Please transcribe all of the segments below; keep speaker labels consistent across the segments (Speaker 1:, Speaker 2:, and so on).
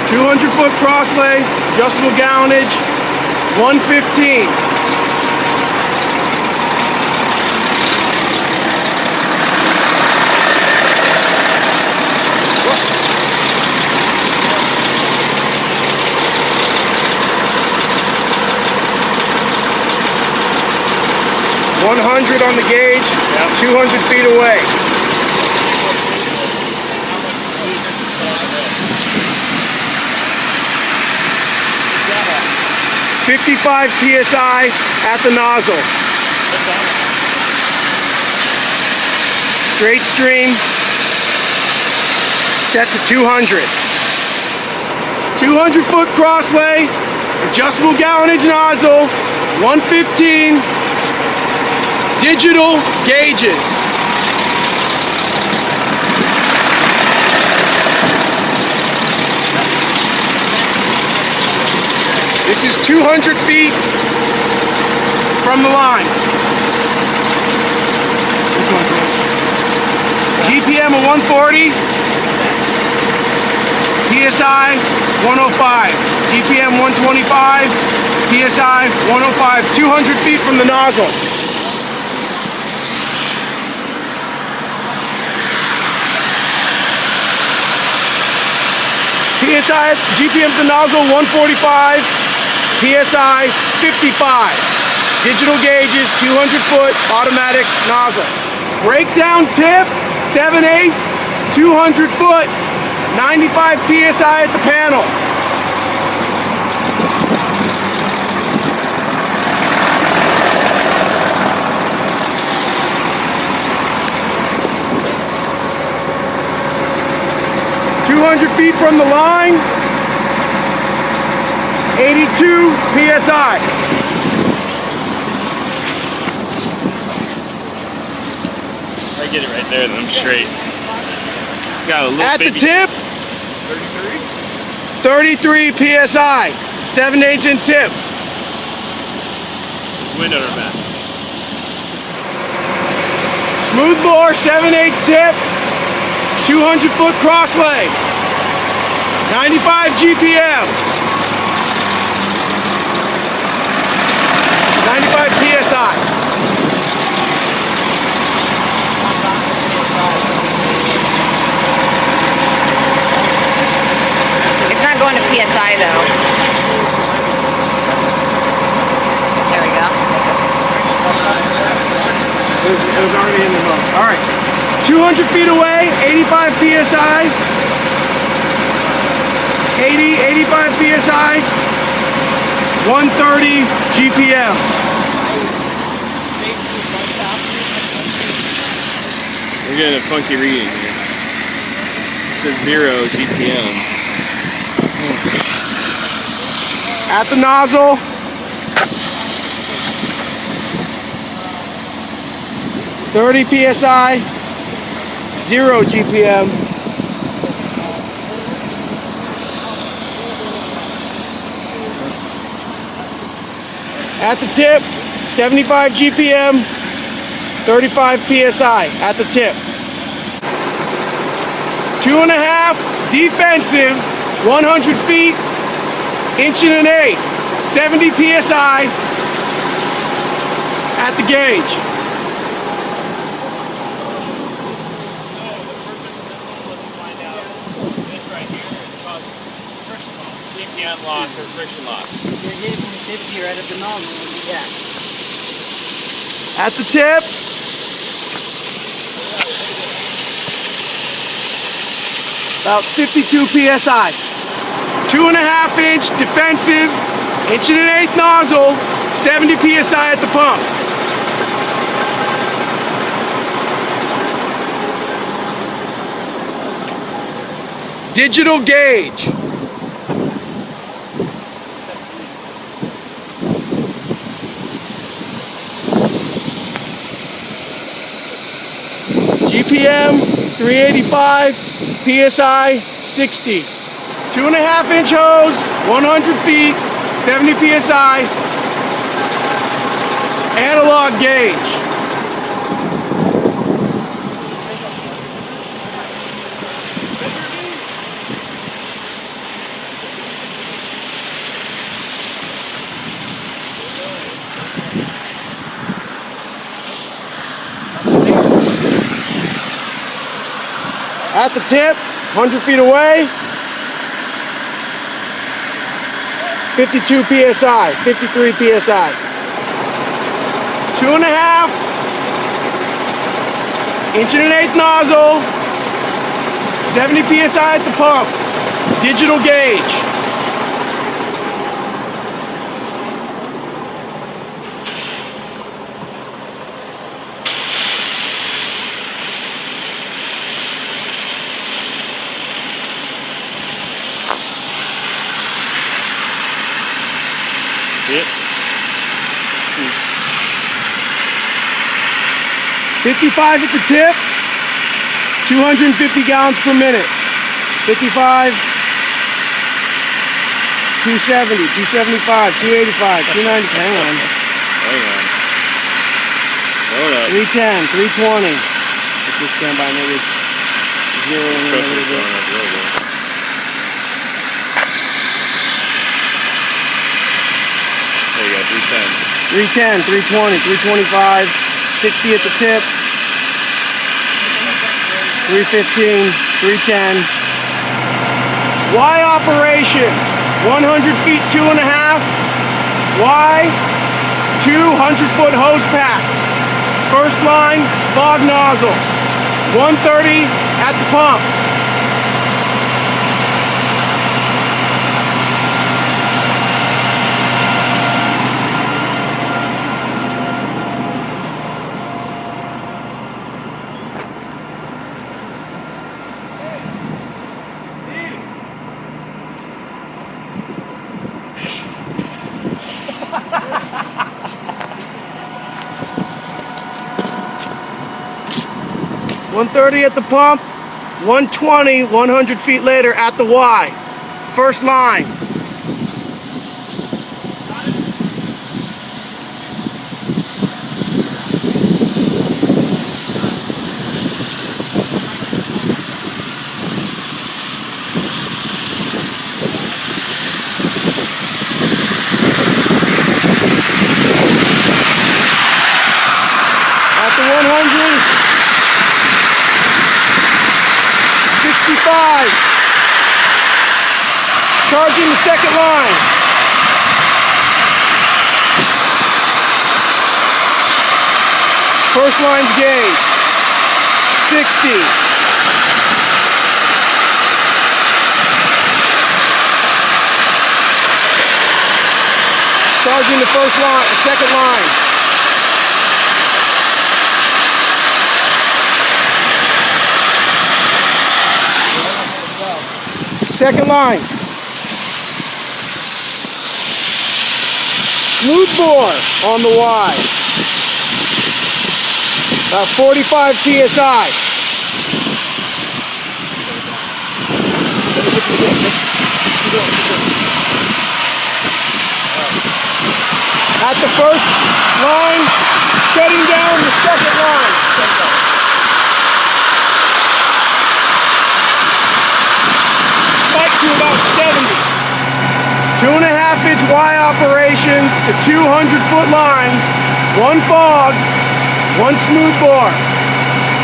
Speaker 1: 200-foot cross lay, adjustable gallonage, 115. $100 on the gauge, 200 feet away. $55 PSI at the nozzle. Straight stream, set to 200. 200-foot cross lay, adjustable gallonage nozzle, 115. Digital gauges. This is 200 feet from the line. Which one? GPM of 140. PSI 105. GPM 125. PSI 105. 200 feet from the nozzle. PSI, GPM to nozzle 145, PSI 55. Digital gauges, 200-foot automatic nozzle. Breakdown tip, 7/8, 200 foot, 95 PSI at the panel. Feet from the line, 82 PSI.
Speaker 2: I get it right there, then I'm straight. It's got a little
Speaker 1: at the tip, 33 PSI, 7/8 in tip.
Speaker 2: Wind on our back.
Speaker 1: Smooth bore, 7/8 tip, 200-foot cross lay. 95 GPM. 95 PSI.
Speaker 3: It's not going to PSI though. There we go.
Speaker 1: It was already in the boat. All right. 200 feet away, 85 PSI. 85 PSI, 130 GPM.
Speaker 2: We're getting a funky reading here. It says 0 GPM.
Speaker 1: At the nozzle, 30 PSI, 0 GPM. At the tip, 75 GPM, 35 PSI at the tip. 2.5 defensive, 100 feet, 1.8 inch, 70 PSI at the gauge.
Speaker 2: GPM loss or friction loss.
Speaker 4: You're hitting the tip here right at the nozzle. Yeah.
Speaker 1: At the tip, about 52 PSI. 2.5 inch defensive, 1.8 inch nozzle, 70 PSI at the pump. Digital gauge. GPM 385, PSI 60. 2.5 inch hose, 100 feet, 70 PSI, analog gauge. At the tip, 100 feet away. 52 PSI, 53 PSI. 2.5 inch and an eighth nozzle. 70 PSI at the pump. Digital gauge.
Speaker 2: Yep.
Speaker 1: 55 at the tip, 250 gallons per minute. 55, 270, 275, 285, 290, hang on.
Speaker 2: Hang on. Load up.
Speaker 1: 310, 320. Let's just stand by, maybe it's zeroing in a
Speaker 2: Pressure's
Speaker 1: little
Speaker 2: going
Speaker 1: bit.
Speaker 2: up a little bit. There you go, 310.
Speaker 1: 310, 320, 325, 60 at the tip, 315, 310. Y operation, 100 feet, 2.5. Y, 200-foot hose packs. First line, fog nozzle, 130 at the pump. $130 at the pump, 120, 100 feet later at the Y. First line. At the 100. 65. Charging the second line. First line's gauge. 60. Charging the first line, second line. Second line. Smooth bore on the Y. About 45 PSI. At the first line, shutting down the second line. To about 70. 2.5 inch Y operations to 200-foot lines, one fog, one smooth bore,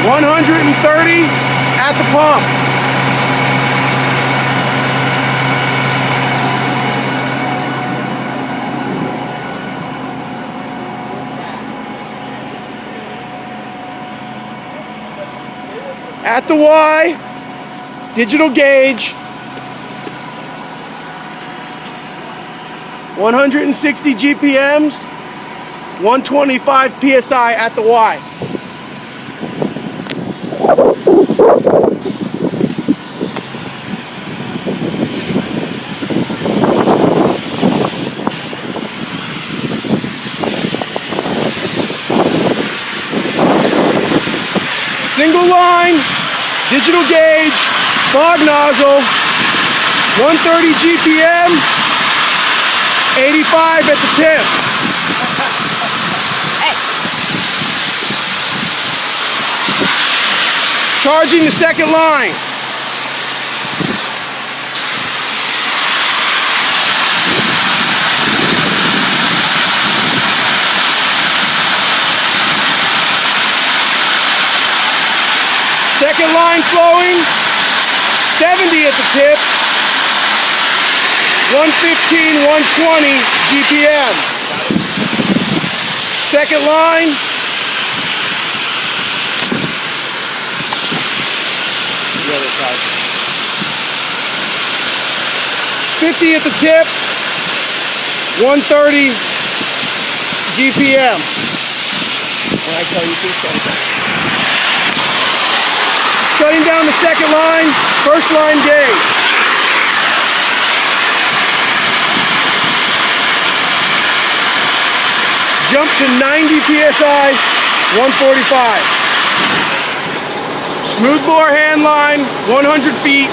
Speaker 1: 130 at the pump. At the Y, digital gauge, 160 GPMs, 125 PSI at the Y. Single line, digital gauge, fog nozzle, 130 GPM, 85 at the tip.
Speaker 3: Hey.
Speaker 1: Charging the second line. Second line flowing. at the tip. 115, 120 GPM. Second line. The other side. 50 at the tip. 130 GPM. When I tell you to shut it down. Shutting down the second line, first line gauge. Jump to 90 PSI, 145. Smoothbore hand line, 100 feet.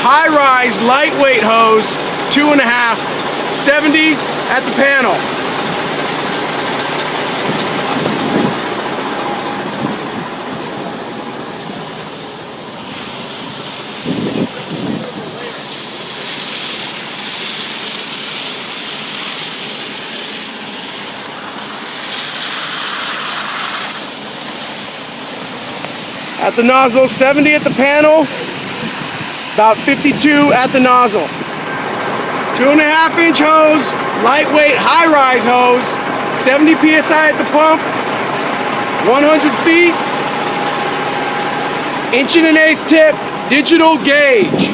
Speaker 1: High rise, lightweight hose, 2.5, 70 at the panel. At the nozzle, 70 at the panel, about 52 at the nozzle. 2.5-inch hose, lightweight, high-rise hose, 70 PSI at the pump, 100 feet, 1.125 tip, digital gauge.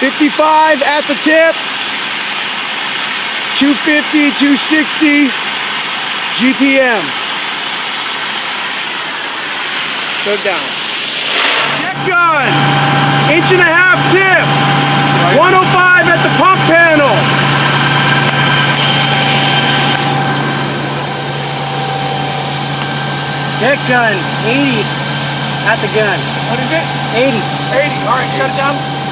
Speaker 1: $55 at the tip, $250, $260 GPM. Go down. Check gun, 1.5-inch tip, 105 at the pump panel.
Speaker 4: Check gun, 80 at the gun.
Speaker 1: What is it?
Speaker 4: 80.
Speaker 1: 80, all right, shut it down.